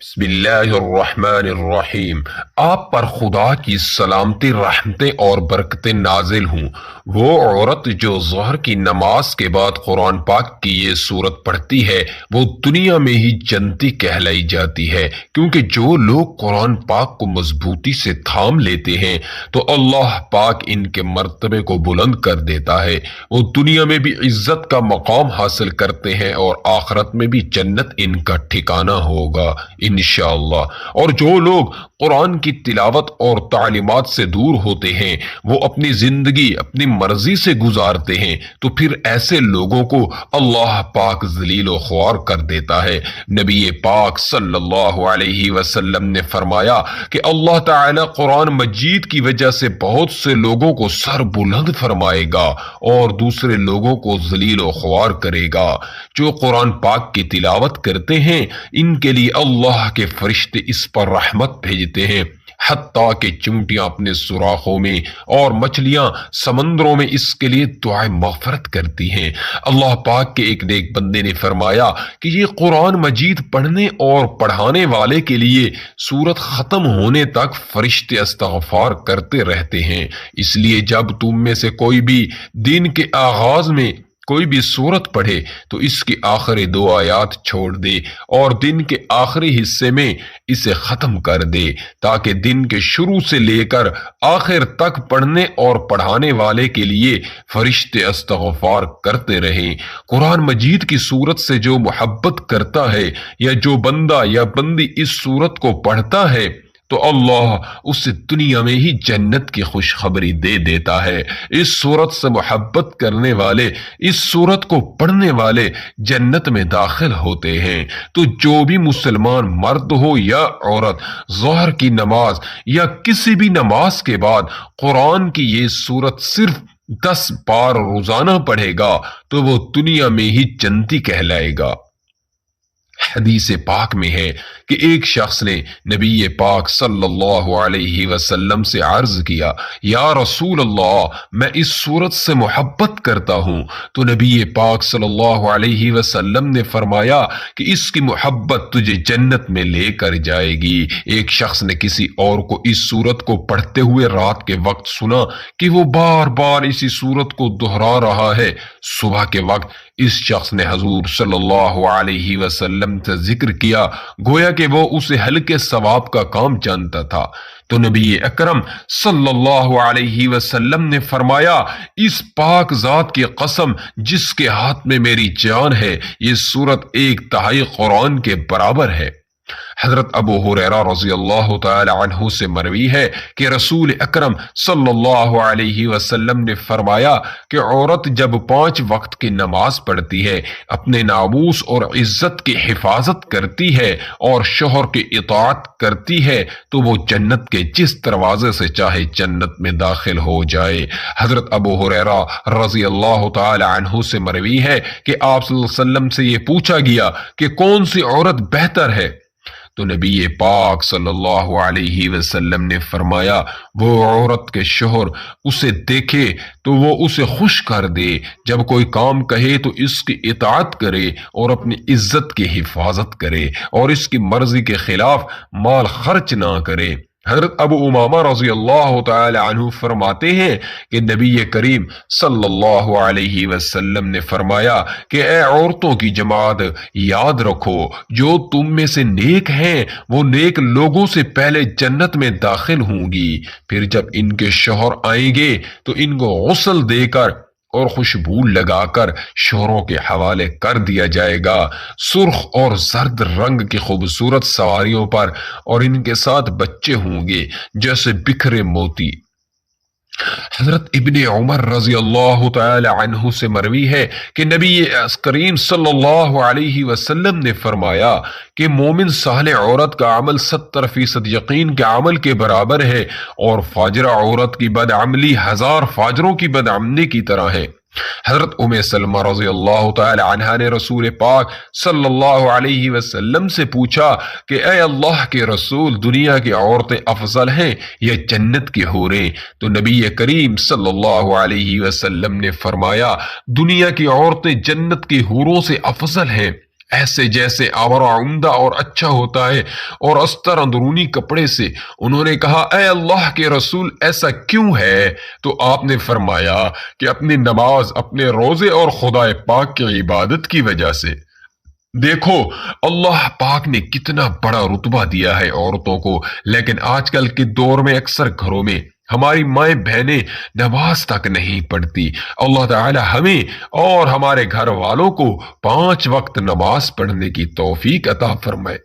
بسم اللہ الرحمن الرحیم۔ آپ پر خدا کی سلامتی، رحمتیں اور برکتیں نازل ہوں۔ وہ عورت جو ظہر کی نماز کے بعد قرآن پاک کی یہ سورت پڑھتی ہے وہ دنیا میں ہی جنتی کہلائی جاتی ہے، کیونکہ جو لوگ قرآن پاک کو مضبوطی سے تھام لیتے ہیں تو اللہ پاک ان کے مرتبے کو بلند کر دیتا ہے۔ وہ دنیا میں بھی عزت کا مقام حاصل کرتے ہیں اور آخرت میں بھی جنت ان کا ٹھکانہ ہوگا انشاءاللہ۔ اور جو لوگ قرآن کی تلاوت اور تعلیمات سے دور ہوتے ہیں، وہ اپنی زندگی اپنی مرضی سے گزارتے ہیں، تو پھر ایسے لوگوں کو اللہ پاک ذلیل و خوار کر دیتا ہے۔ نبی پاک صلی اللہ علیہ وسلم نے فرمایا کہ اللہ تعالی قرآن مجید کی وجہ سے بہت سے لوگوں کو سر بلند فرمائے گا اور دوسرے لوگوں کو ذلیل و خوار کرے گا۔ جو قرآن پاک کی تلاوت کرتے ہیں ان کے لیے اللہ کے فرشتے اس پر رحمت بھیجتے ہیں، حتیٰ کہ چونٹیاں اپنے سوراخوں میں اور مچھلیاں سمندروں میں اس کے لیے دعائیں مغفرت کرتی ہیں۔ اللہ پاک کے ایک نیک بندے نے فرمایا کہ یہ قرآن مجید پڑھنے اور پڑھانے والے کے لیے سورت ختم ہونے تک فرشتے استغفار کرتے رہتے ہیں۔ اس لیے جب تم میں سے کوئی بھی دن کے آغاز میں کوئی بھی سورت پڑھے تو اس کی آخری دو آیات چھوڑ دے اور دن کے آخری حصے میں اسے ختم کر دے، تاکہ دن کے شروع سے لے کر آخر تک پڑھنے اور پڑھانے والے کے لیے فرشتے استغفار کرتے رہیں۔ قرآن مجید کی سورت سے جو محبت کرتا ہے یا جو بندہ یا بندی اس سورت کو پڑھتا ہے تو اللہ اسے دنیا میں ہی جنت کی خوشخبری دے دیتا ہے۔ اس سورت سے محبت کرنے والے، اس سورت کو پڑھنے والے جنت میں داخل ہوتے ہیں۔ تو جو بھی مسلمان مرد ہو یا عورت ظہر کی نماز یا کسی بھی نماز کے بعد قرآن کی یہ سورت صرف 10 بار روزانہ پڑھے گا تو وہ دنیا میں ہی جنتی کہلائے گا۔ حدیث پاک میں ہے کہ ایک شخص نے نبی پاک صلی اللہ علیہ وسلم سے عرض کیا، یا رسول اللہ، میں اس صورت سے محبت کرتا ہوں۔ تو نبی پاک صلی اللہ علیہ وسلم نے فرمایا کہ اس کی محبت تجھے جنت میں لے کر جائے گی۔ ایک شخص نے کسی اور کو اس صورت کو پڑھتے ہوئے رات کے وقت سنا کہ وہ بار بار اسی صورت کو دہرا رہا ہے۔ صبح کے وقت اس شخص نے حضور صلی اللہ علیہ وسلم سے ذکر کیا، گویا کہ وہ اسے ہلکے ثواب کا کام جانتا تھا۔ تو نبی اکرم صلی اللہ علیہ وسلم نے فرمایا، اس پاک ذات کی قسم جس کے ہاتھ میں میری جان ہے، یہ سورت 1/3 قرآن کے برابر ہے۔ حضرت ابو ہریرہ رضی اللہ تعالی عنہ سے مروی ہے کہ رسول اکرم صلی اللہ علیہ وسلم نے فرمایا کہ عورت جب 5 وقت کی نماز پڑھتی ہے، اپنے ناموس اور عزت کی حفاظت کرتی ہے اور شوہر کی اطاعت کرتی ہے تو وہ جنت کے جس دروازے سے چاہے جنت میں داخل ہو جائے۔ حضرت ابو ہریرہ رضی اللہ تعالی عنہ سے مروی ہے کہ آپ صلی اللہ علیہ وسلم سے یہ پوچھا گیا کہ کون سی عورت بہتر ہے؟ تو نبی پاک صلی اللہ علیہ وسلم نے فرمایا، وہ عورت کے شوہر اسے دیکھے تو وہ اسے خوش کر دے، جب کوئی کام کہے تو اس کی اطاعت کرے اور اپنی عزت کی حفاظت کرے اور اس کی مرضی کے خلاف مال خرچ نہ کرے۔ حضرت ابو امامہ رضی اللہ تعالی عنہ فرماتے ہیں کہ نبی کریم صلی اللہ علیہ وسلم نے فرمایا کہ اے عورتوں کی جماعت، یاد رکھو جو تم میں سے نیک ہیں وہ نیک لوگوں سے پہلے جنت میں داخل ہوں گی، پھر جب ان کے شوہر آئیں گے تو ان کو غسل دے کر اور خوشبو لگا کر شوہروں کے حوالے کر دیا جائے گا، سرخ اور زرد رنگ کی خوبصورت سواریوں پر، اور ان کے ساتھ بچے ہوں گے جیسے بکھرے موتی۔ حضرت ابن عمر رضی اللہ تعالی عنہ سے مروی ہے کہ نبی کریم صلی اللہ علیہ وسلم نے فرمایا کہ مومن صالح عورت کا عمل 70% یقین کے عمل کے برابر ہے، اور فاجرہ عورت کی بدعملی 1000 فاجروں کی بدعملی کی طرح ہے۔ حضرت ام سلمہ رضی اللہ تعالی عنہا نے رسول پاک صلی اللہ علیہ وسلم سے پوچھا کہ اے اللہ کے رسول، دنیا کی عورتیں افضل ہیں یا جنت کی حوریں؟ تو نبی کریم صلی اللہ علیہ وسلم نے فرمایا، دنیا کی عورتیں جنت کی حوروں سے افضل ہیں۔ ایسے جیسے آورا عمدہ اور اچھا ہوتا ہے اور استر اندرونی کپڑے سے۔ انہوں نے کہا اے اللہ کے رسول ایسا کیوں ہے؟ تو آپ نے فرمایا کہ اپنی نماز، اپنے روزے اور خدا پاک کی عبادت کی وجہ سے۔ دیکھو اللہ پاک نے کتنا بڑا رتبہ دیا ہے عورتوں کو، لیکن آج کل کے دور میں اکثر گھروں میں ہماری مائیں بہنیں نماز تک نہیں پڑھتی۔ اللہ تعالی ہمیں اور ہمارے گھر والوں کو 5 وقت نماز پڑھنے کی توفیق عطا فرمائے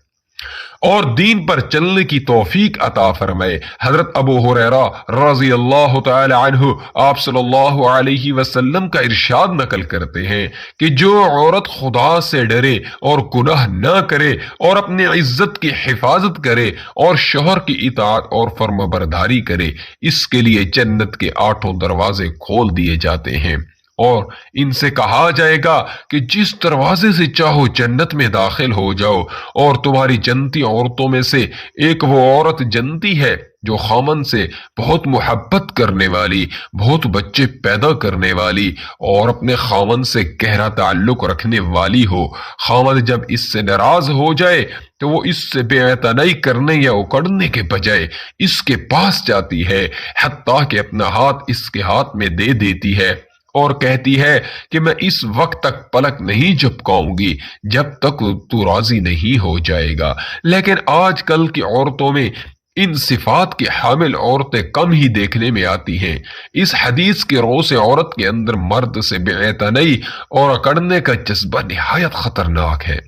اور دین پر چلنے کی توفیق عطا فرمائے۔ حضرت ابو ہریرہ رضی اللہ تعالی عنہ آپ صلی اللہ علیہ وسلم کا ارشاد نقل کرتے ہیں کہ جو عورت خدا سے ڈرے اور گناہ نہ کرے اور اپنی عزت کی حفاظت کرے اور شوہر کی اطاعت اور فرمانبرداری کرے، اس کے لیے جنت کے 8 دروازے کھول دیے جاتے ہیں، اور ان سے کہا جائے گا کہ جس دروازے سے چاہو جنت میں داخل ہو جاؤ، اور تمہاری جنتی عورتوں میں سے ایک وہ عورت جنتی ہے جو خامن سے بہت محبت کرنے والی، بہت بچے پیدا کرنے والی اور اپنے خامن سے گہرا تعلق رکھنے والی ہو۔ خامن جب اس سے ناراض ہو جائے تو وہ اس سے بے اعتنائی کرنے یا اکڑنے کے بجائے اس کے پاس جاتی ہے، حتیٰ کہ اپنا ہاتھ اس کے ہاتھ میں دے دیتی ہے اور کہتی ہے کہ میں اس وقت تک پلک نہیں جھپکاؤں گی جب تک تو راضی نہیں ہو جائے گا۔ لیکن آج کل کی عورتوں میں ان صفات کی حامل عورتیں کم ہی دیکھنے میں آتی ہیں۔ اس حدیث کے رو سے عورت کے اندر مرد سے بے اعتنائی اور اکڑنے کا جذبہ نہایت خطرناک ہے۔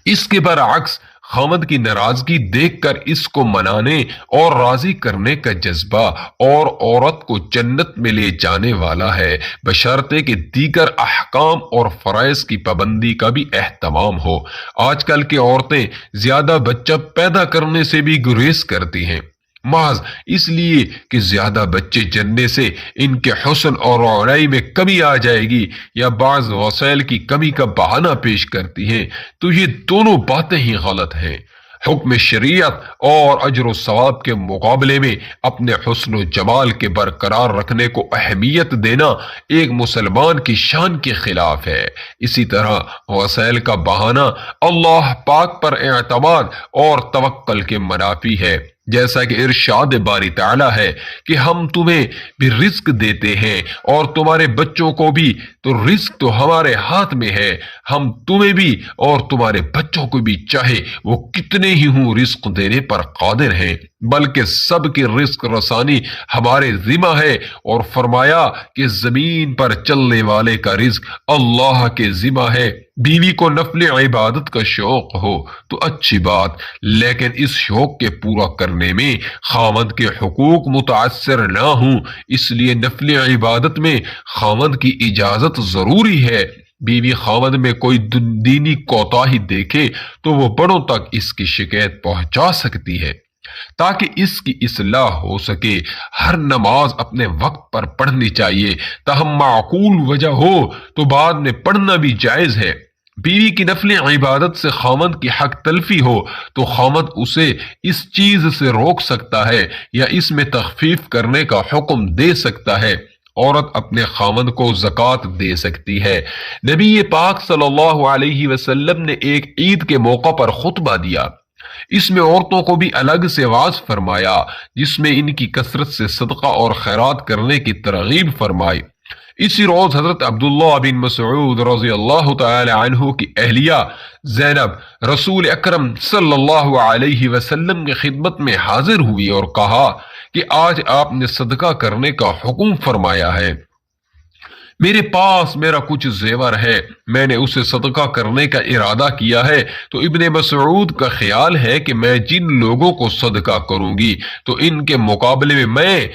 اس کے برعکس خامد کی ناراضگی دیکھ کر اس کو منانے اور راضی کرنے کا جذبہ اور عورت کو جنت میں لے جانے والا ہے، بشرطے کہ دیگر احکام اور فرائض کی پابندی کا بھی اہتمام ہو۔ آج کل کی عورتیں زیادہ بچہ پیدا کرنے سے بھی گریز کرتی ہیں، محض اس لیے کہ زیادہ بچے جننے سے ان کے حسن اور اونائی میں کمی آ جائے گی، یا بعض وسائل کی کمی کا بہانہ پیش کرتی ہیں۔ تو یہ دونوں باتیں ہی غلط ہیں۔ حکم شریعت اور اجر و ثواب کے مقابلے میں اپنے حسن و جمال کے برقرار رکھنے کو اہمیت دینا ایک مسلمان کی شان کے خلاف ہے۔ اسی طرح وسائل کا بہانہ اللہ پاک پر اعتماد اور توکل کے منافی ہے، جیسا کہ ارشاد باری تعالیٰ ہے کہ ہم تمہیں بھی رزق دیتے ہیں اور تمہارے بچوں کو بھی، تو رزق تو ہمارے ہاتھ میں ہے، ہم تمہیں بھی اور تمہارے بچوں کو بھی چاہے وہ کتنے ہی ہوں رزق دینے پر قادر ہیں، بلکہ سب کی رزق رسانی ہمارے ذمہ ہے، اور فرمایا کہ زمین پر چلنے والے کا رزق اللہ کے ذمہ ہے۔ بیوی کو نفل عبادت کا شوق ہو تو اچھی بات، لیکن اس شوق کے پورا کرنے میں خاوند کے حقوق متاثر نہ ہوں، اس لیے نفل عبادت میں خاوند کی اجازت ضروری ہے۔ بیوی خاوند میں کوئی دینی کوتاہی دیکھے تو وہ بڑوں تک اس کی شکایت پہنچا سکتی ہے تاکہ اس کی اصلاح ہو سکے۔ ہر نماز اپنے وقت پر پڑھنی چاہیے، تاہم معقول وجہ ہو تو بعد میں پڑھنا بھی جائز ہے۔ بیوی کی نفل عبادت سے خاوند کی حق تلفی ہو تو خاوند اسے اس چیز سے روک سکتا ہے یا اس میں تخفیف کرنے کا حکم دے سکتا ہے۔ عورت اپنے خاوند کو زکوٰۃ دے سکتی ہے۔ نبی پاک صلی اللہ علیہ وسلم نے ایک عید کے موقع پر خطبہ دیا، اس میں عورتوں کو بھی الگ سے واعظ فرمایا، جس میں ان کی کثرت سے صدقہ اور خیرات کرنے کی ترغیب فرمائی۔ اسی روز حضرت عبداللہ بن مسعود رضی اللہ تعالی عنہ کی اہلیہ زینب رسول اکرم صلی اللہ علیہ وسلم کی خدمت میں حاضر ہوئی اور کہا کہ آج آپ نے صدقہ کرنے کا حکم فرمایا ہے، میرے پاس میرا کچھ زیور ہے، میں نے اسے صدقہ کرنے کا ارادہ کیا ہے، تو ابن مسعود کا خیال ہے کہ میں جن لوگوں کو صدقہ کروں گی تو ان کے مقابلے میں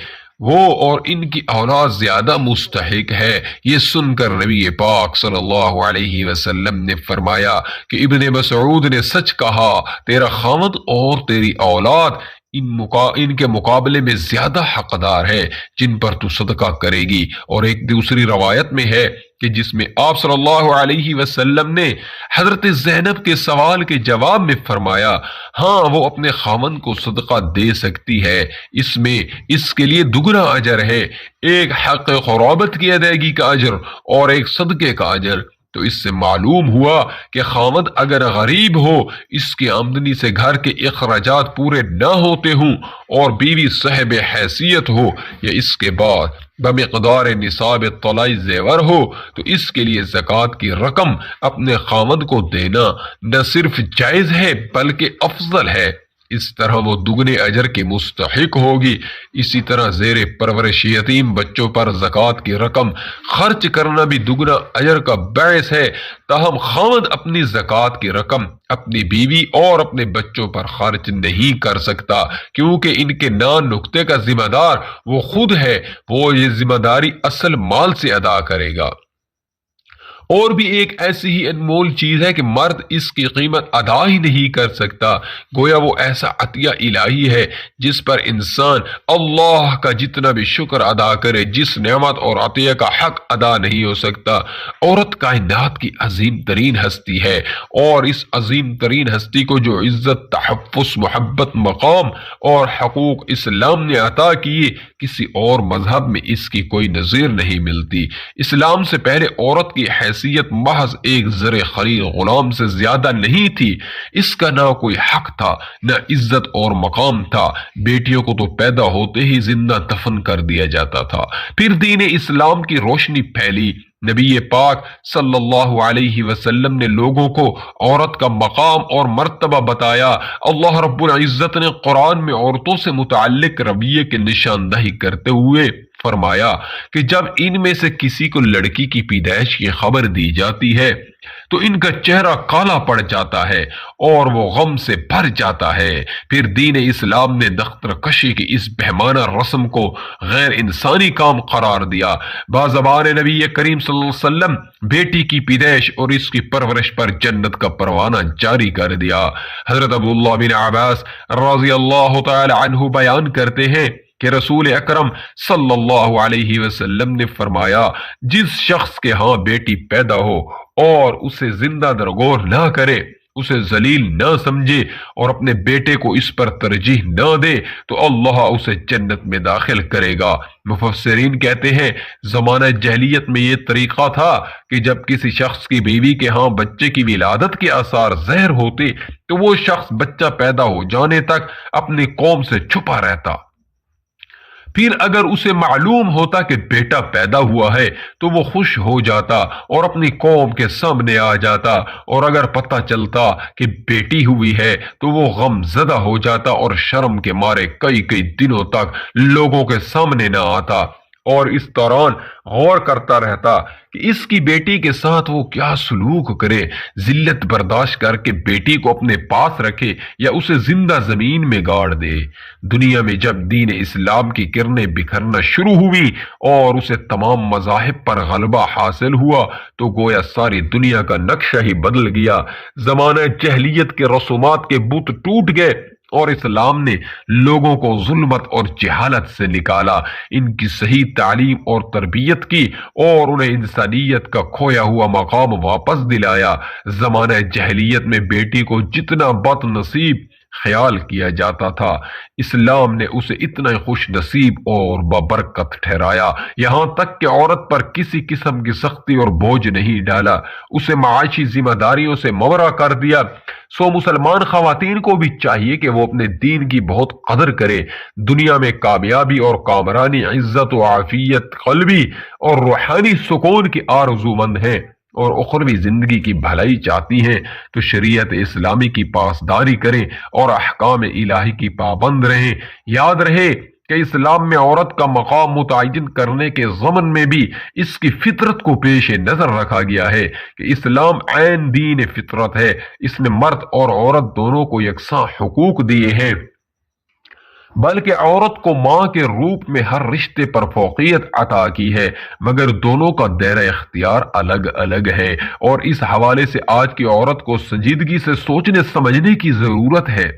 وہ اور ان کی اولاد زیادہ مستحق ہے۔ یہ سن کر نبی پاک صلی اللہ علیہ وسلم نے فرمایا کہ ابن مسعود نے سچ کہا، تیرا خاوند اور تیری اولاد ان کے مقابلے میں زیادہ حقدار ہے جن پر تو صدقہ کرے گی۔ اور ایک دوسری روایت میں ہے کہ جس میں آپ صلی اللہ علیہ وسلم نے حضرت زینب کے سوال کے جواب میں فرمایا، ہاں وہ اپنے خاوند کو صدقہ دے سکتی ہے، اس میں اس کے لیے دگنا اجر ہے، ایک حق قرابت کی ادائیگی کا اجر اور ایک صدقے کا اجر۔ تو اس سے معلوم ہوا کہ خاوند اگر غریب ہو، اس کی آمدنی سے گھر کے اخراجات پورے نہ ہوتے ہوں، اور بیوی صاحب حیثیت ہو یا اس کے بعد بمقدار نصاب طلائی زیور ہو، تو اس کے لیے زکوٰۃ کی رقم اپنے خاوند کو دینا نہ صرف جائز ہے بلکہ افضل ہے۔ اس طرح وہ دگنے اجر کی مستحق ہوگی۔ اسی طرح زیر پرورش یتیم بچوں پر زکوٰۃ کی رقم خرچ کرنا بھی دگنا اجر کا باعث ہے، تاہم خاوند اپنی زکوٰۃ کی رقم اپنی بیوی اور اپنے بچوں پر خرچ نہیں کر سکتا، کیونکہ ان کے نان نقطے کا ذمہ دار وہ خود ہے، وہ یہ ذمہ داری اصل مال سے ادا کرے گا۔ اور بھی ایک ایسی ہی انمول چیز ہے کہ مرد اس کی قیمت ادا ہی نہیں کر سکتا، گویا وہ ایسا عطیہ الہی ہے جس پر انسان اللہ کا جتنا بھی شکر ادا کرے، جس نعمت اور عطیہ کا حق ادا نہیں ہو سکتا۔ عورت کائنات کی عظیم ترین ہستی ہے، اور اس عظیم ترین ہستی کو جو عزت، تحفظ، محبت، مقام اور حقوق اسلام نے عطا کیے، کسی اور مذہب میں اس کی کوئی نظیر نہیں ملتی۔ اسلام سے پہلے عورت کی حیثیت محض ایک زر خرید غلام سے زیادہ نہیں تھی، اس کا نہ کوئی حق تھا نہ عزت اور مقام تھا۔ بیٹیوں کو تو پیدا ہوتے ہی زندہ دفن کر دیا جاتا تھا۔ پھر دین اسلام کی روشنی پھیلی، نبی پاک صلی اللہ علیہ وسلم نے لوگوں کو عورت کا مقام اور مرتبہ بتایا۔ اللہ رب العزت نے قرآن میں عورتوں سے متعلق رویے کی نشاندہی کرتے ہوئے فرمایا کہ جب ان میں سے کسی کو لڑکی کی پیدائش کی خبر دی جاتی ہے تو ان کا چہرہ کالا پڑ جاتا ہے اور وہ غم سے بھر جاتا ہے۔ پھر دین اسلام نے دختر کشی کی اس بہمانہ رسم کو غیر انسانی کام قرار دیا۔ بازبان نبی کریم صلی اللہ علیہ وسلم بیٹی کی پیدائش اور اس کی پرورش پر جنت کا پروانہ جاری کر دیا۔ حضرت عبداللہ بن عباس رضی اللہ تعالی عنہ بیان کرتے ہیں کہ رسول اکرم صلی اللہ علیہ وسلم نے فرمایا، جس شخص کے ہاں بیٹی پیدا ہو اور اسے زندہ درگور نہ کرے، اسے ذلیل نہ سمجھے اور اپنے بیٹے کو اس پر ترجیح نہ دے، تو اللہ اسے جنت میں داخل کرے گا۔ مفسرین کہتے ہیں زمانہ جاہلیت میں یہ طریقہ تھا کہ جب کسی شخص کی بیوی کے ہاں بچے کی ولادت کے آثار ظاہر ہوتے تو وہ شخص بچہ پیدا ہو جانے تک اپنی قوم سے چھپا رہتا۔ پھر اگر اسے معلوم ہوتا کہ بیٹا پیدا ہوا ہے تو وہ خوش ہو جاتا اور اپنی قوم کے سامنے آ جاتا، اور اگر پتہ چلتا کہ بیٹی ہوئی ہے تو وہ غم زدہ ہو جاتا اور شرم کے مارے کئی کئی دنوں تک لوگوں کے سامنے نہ آتا، اور اس دوران غور کرتا رہتا کہ اس کی بیٹی کے ساتھ وہ کیا سلوک کرے، ذلت برداشت کر کے بیٹی کو اپنے پاس رکھے یا اسے زندہ زمین میں گاڑ دے۔ دنیا میں جب دین اسلام کی کرنیں بکھرنا شروع ہوئی اور اسے تمام مذاہب پر غلبہ حاصل ہوا تو گویا ساری دنیا کا نقشہ ہی بدل گیا۔ زمانہ جہلیت کے رسومات کے بت ٹوٹ گئے اور اسلام نے لوگوں کو ظلمت اور جہالت سے نکالا، ان کی صحیح تعلیم اور تربیت کی اور انہیں انسانیت کا کھویا ہوا مقام واپس دلایا۔ زمانہ جہلیت میں بیٹی کو جتنا بد نصیب خیال کیا جاتا تھا، اسلام نے اسے اتنا ہی خوش نصیب اور بابرکت ٹھہرایا، یہاں تک کہ عورت پر کسی قسم کی سختی اور بوجھ نہیں ڈالا، اسے معاشی ذمہ داریوں سے مبرا کر دیا۔ سو مسلمان خواتین کو بھی چاہیے کہ وہ اپنے دین کی بہت قدر کرے، دنیا میں کامیابی اور کامرانی، عزت و عافیت، قلبی اور روحانی سکون کی آرزو مند ہیں اور اخروی زندگی کی بھلائی چاہتی ہیں تو شریعت اسلامی کی پاسداری کریں اور احکام الہی کی پابند رہیں۔ یاد رہے کہ اسلام میں عورت کا مقام متعین کرنے کے ضمن میں بھی اس کی فطرت کو پیش نظر رکھا گیا ہے کہ اسلام عین دین فطرت ہے، اس نے مرد اور عورت دونوں کو یکساں حقوق دیے ہیں، بلکہ عورت کو ماں کے روپ میں ہر رشتے پر فوقیت عطا کی ہے، مگر دونوں کا دائرہ اختیار الگ الگ ہے، اور اس حوالے سے آج کی عورت کو سنجیدگی سے سوچنے سمجھنے کی ضرورت ہے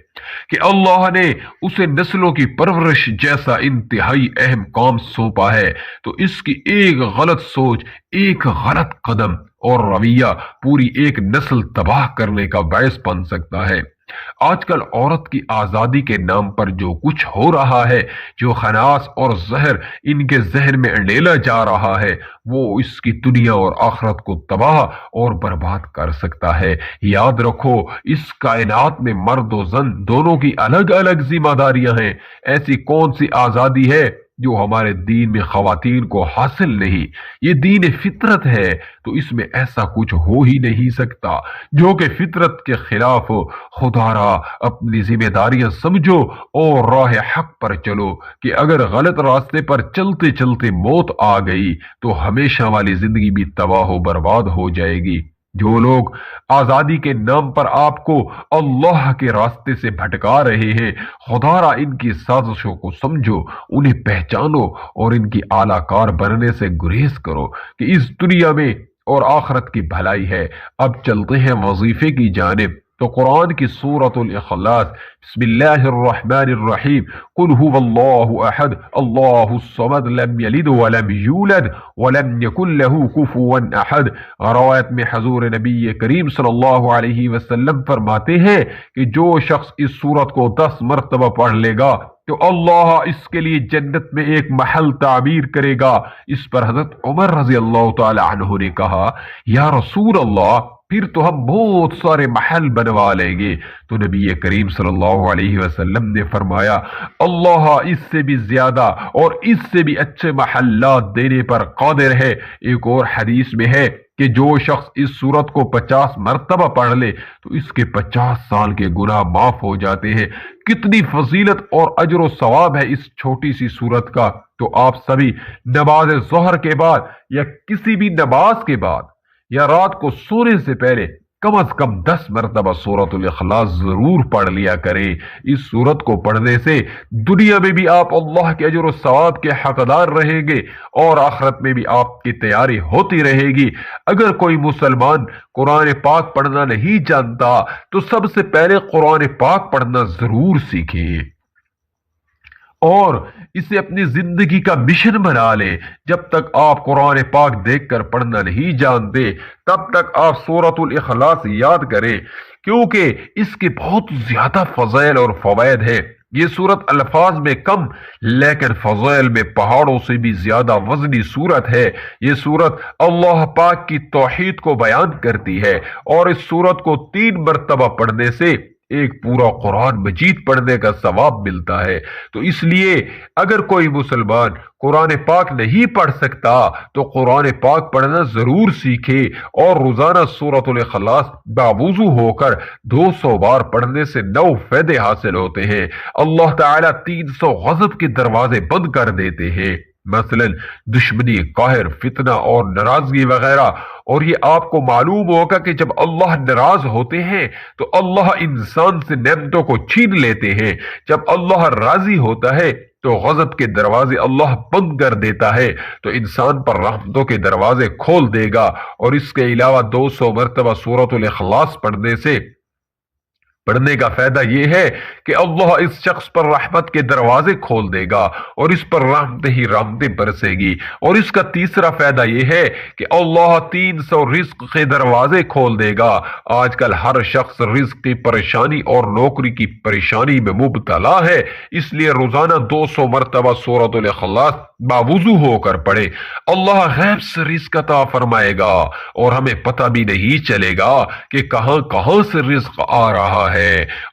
کہ اللہ نے اسے نسلوں کی پرورش جیسا انتہائی اہم کام سونپا ہے، تو اس کی ایک غلط سوچ، ایک غلط قدم اور رویہ پوری ایک نسل تباہ کرنے کا باعث بن سکتا ہے۔ آج کل عورت کی آزادی کے نام پر جو کچھ ہو رہا ہے، جو خناس اور زہر ان کے ذہن میں انڈیلا جا رہا ہے، وہ اس کی دنیا اور آخرت کو تباہ اور برباد کر سکتا ہے۔ یاد رکھو، اس کائنات میں مرد و زن دونوں کی الگ الگ ذمہ داریاں ہیں۔ ایسی کون سی آزادی ہے جو ہمارے دین میں خواتین کو حاصل نہیں؟ یہ دین فطرت ہے، تو اس میں ایسا کچھ ہو ہی نہیں سکتا جو کہ فطرت کے خلاف ہو۔ خدا را اپنی ذمہ داریاں سمجھو اور راہ حق پر چلو، کہ اگر غلط راستے پر چلتے چلتے موت آ گئی تو ہمیشہ والی زندگی بھی تباہ و برباد ہو جائے گی۔ جو لوگ آزادی کے نام پر آپ کو اللہ کے راستے سے بھٹکا رہے ہیں، خدا را ان کی سازشوں کو سمجھو، انہیں پہچانو اور ان کی اعلی کار بننے سے گریز کرو کہ اس دنیا میں اور آخرت کی بھلائی ہے۔ اب چلتے ہیں وظیفے کی جانب۔ تو قرآن کی سورۃ الاخلاص، بسم اللہ الرحمن الرحیم، قل هو اللہ احد اللہ الصمد لم یلد ولم یولد ولم یکن له کفوا احد۔ روایت میں حضور نبی کریم صلی اللہ علیہ وسلم فرماتے ہیں کہ جو شخص اس سورت کو 10 مرتبہ پڑھ لے گا تو اللہ اس کے لیے جنت میں ایک محل تعمیر کرے گا۔ اس پر حضرت عمر رضی اللہ تعالی عنہ نے کہا، یا رسول اللہ، پھر تو ہم بہت سارے محل بنوا لیں گے۔ تو نبی کریم صلی اللہ علیہ وسلم نے فرمایا، اللہ اس سے بھی زیادہ اور اس سے بھی اچھے محلات دینے پر قادر ہے۔ ایک اور حدیث میں ہے کہ جو شخص اس سورت کو 50 مرتبہ پڑھ لے تو اس کے 50 سال کے گناہ معاف ہو جاتے ہیں۔ کتنی فضیلت اور اجر و ثواب ہے اس چھوٹی سی سورت کا۔ تو آپ سبھی نماز ظہر کے بعد یا کسی بھی نماز کے بعد یا رات کو سونے سے پہلے کم از کم 10 مرتبہ سورۃ الاخلاص ضرور پڑھ لیا کریں۔ اس سورت کو پڑھنے سے دنیا میں بھی آپ اللہ کے اجر و ثواب کے حقدار رہیں گے اور آخرت میں بھی آپ کی تیاری ہوتی رہے گی۔ اگر کوئی مسلمان قرآن پاک پڑھنا نہیں جانتا تو سب سے پہلے قرآن پاک پڑھنا ضرور سیکھیں اور اسے اپنی زندگی کا مشن بنا لیں۔ جب تک آپ قرآن پاک دیکھ کر پڑھنا نہیں جانتے تب تک آپ سورۃ الاخلاص یاد کریں، کیونکہ اس کے بہت زیادہ فضائل اور فوائد ہیں۔ یہ سورت الفاظ میں کم لیکن فضائل میں پہاڑوں سے بھی زیادہ وزنی سورت ہے۔ یہ سورت اللہ پاک کی توحید کو بیان کرتی ہے اور اس سورت کو 3 مرتبہ پڑھنے سے ایک پورا قرآن مجید پڑھنے کا ثواب ملتا ہے۔ تو اس لیے اگر کوئی مسلمان قرآن پاک نہیں پڑھ سکتا تو قرآن پاک پڑھنا ضرور سیکھے اور روزانہ سورۃ الاخلاص باوضو ہو کر 200 بار پڑھنے سے 9 فائدے حاصل ہوتے ہیں۔ اللہ تعالیٰ 300 غضب کے دروازے بند کر دیتے ہیں، مثلا دشمنی، قہر، فتنہ اور ناراضگی وغیرہ۔ اور یہ آپ کو معلوم ہوگا کہ جب اللہ ناراض ہوتے ہیں تو اللہ انسان سے نعمتوں کو چھین لیتے ہیں۔ جب اللہ راضی ہوتا ہے تو غضب کے دروازے اللہ بند کر دیتا ہے، تو انسان پر رحمتوں کے دروازے کھول دے گا۔ اور اس کے علاوہ 200 مرتبہ سورۃ الاخلاص پڑھنے کا فائدہ یہ ہے کہ اللہ اس شخص پر رحمت کے دروازے کھول دے گا اور اس پر رحمتیں ہی رحمتیں برسے گی۔ اور اس کا تیسرا فائدہ یہ ہے کہ اللہ 300 رزق کے دروازے کھول دے گا۔ آج کل ہر شخص رزق کی پریشانی اور نوکری کی پریشانی میں مبتلا ہے، اس لیے روزانہ 200 مرتبہ سورۃ الاخلاص باوضو ہو کر پڑھے۔ اللہ غیب سے رزق عطا فرمائے گا اور ہمیں پتہ بھی نہیں چلے گا کہ کہاں کہاں سے رزق آ رہا ہے۔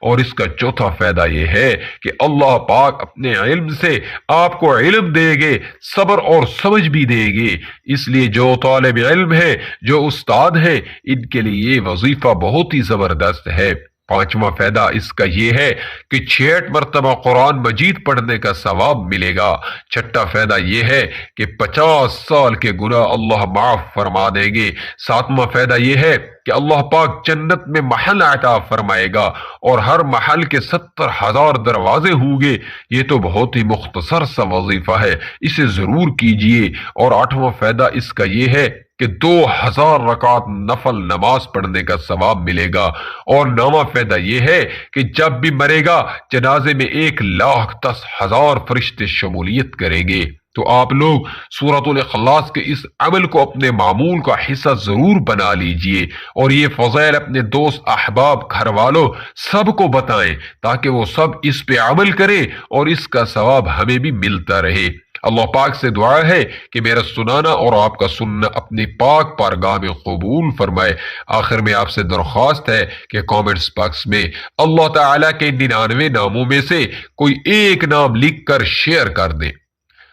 اور اس کا چوتھا فائدہ یہ ہے کہ اللہ پاک اپنے علم سے آپ کو علم دے گے، صبر اور سمجھ بھی دے گے۔ اس لیے جو طالب علم ہے، جو استاد ہے، ان کے لیے یہ وظیفہ بہت ہی زبردست ہے۔ پانچواں فائدہ اس کا یہ ہے کہ 66 مرتبہ قرآن مجید پڑھنے کا ثواب ملے گا۔ چھٹا فائدہ یہ ہے کہ 50 سال کے گناہ اللہ معاف فرما دیں گے۔ ساتواں فائدہ یہ ہے کہ اللہ پاک جنت میں محل عطا فرمائے گا اور ہر محل کے 70,000 دروازے ہوں گے۔ یہ تو بہت ہی مختصر سا وظیفہ ہے، اسے ضرور کیجئے۔ اور 8واں فائدہ اس کا یہ ہے کہ 2000 رکعت نفل نماز پڑھنے کا ثواب ملے گا۔ اور 9واں فائدہ یہ ہے کہ جب بھی مرے گا جنازے میں 1,10,000 فرشتے شمولیت کریں گے۔ تو آپ لوگ سورۃ الاخلاص کے اس عمل کو اپنے معمول کا حصہ ضرور بنا لیجئے اور یہ فضائل اپنے دوست، احباب، گھر والوں سب کو بتائیں تاکہ وہ سب اس پہ عمل کریں اور اس کا ثواب ہمیں بھی ملتا رہے۔ اللہ پاک سے دعا ہے کہ میرا سنانا اور آپ کا سننا اپنی پاک بارگاہ میں قبول فرمائے۔ آخر میں آپ سے درخواست ہے کہ کامنٹس باکس میں اللہ تعالیٰ کے 99 ناموں میں سے کوئی ایک نام لکھ کر شیئر کر دیں۔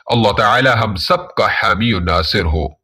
اللہ تعالی ہم سب کا حامی و ناصر ہو۔